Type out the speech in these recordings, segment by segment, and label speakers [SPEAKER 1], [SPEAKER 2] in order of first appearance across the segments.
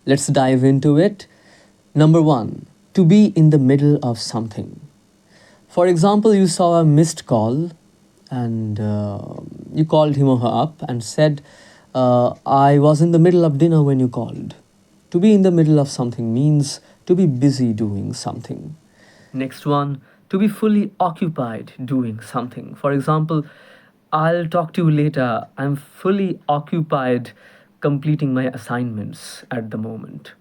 [SPEAKER 1] Let's dive into it. Number one, to be in the middle of something. For example, you saw a missed call and you called him or her up and said, I was in the middle of dinner when you called. To be in the middle of something means to be busy doing something. Next one, to be fully occupied doing something. For example, I'll talk to you later. I'm fully occupied completing my assignments at the moment.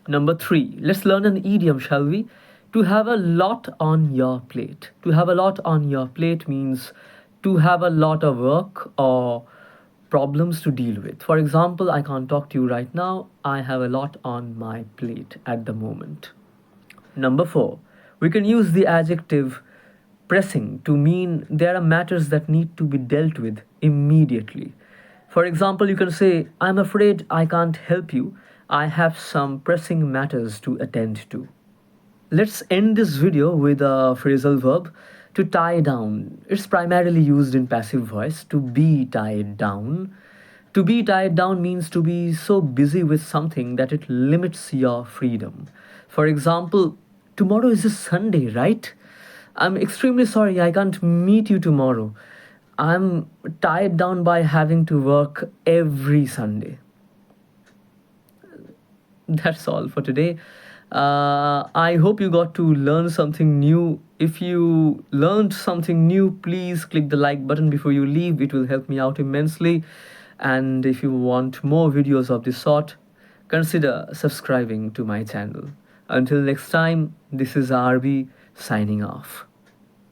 [SPEAKER 1] Number three, let's learn an idiom, shall we? To have a lot on your plate. To have a lot on your plate means to have a lot of work or problems to deal with. For example, I can't talk to you right now. I have a lot on my plate at the moment. Number four, we can use the adjective pressing to mean there are matters that need to be dealt with immediately. For example, you can say, I'm afraid I can't help you. I have some pressing matters to attend to. Let's end this video with a phrasal verb to tie down. It's primarily used in passive voice, to be tied down. To be tied down means to be so busy with something that it limits your freedom. For example, tomorrow is a Sunday, right? I'm extremely sorry I can't meet you tomorrow. I'm tied down by having to work every Sunday. That's all for today. I hope you got to learn something new. If you learned something new, please click the like button before you leave. It will help me out immensely. And if you want more videos of this sort, consider subscribing to my channel. Until next time, this is RB signing off.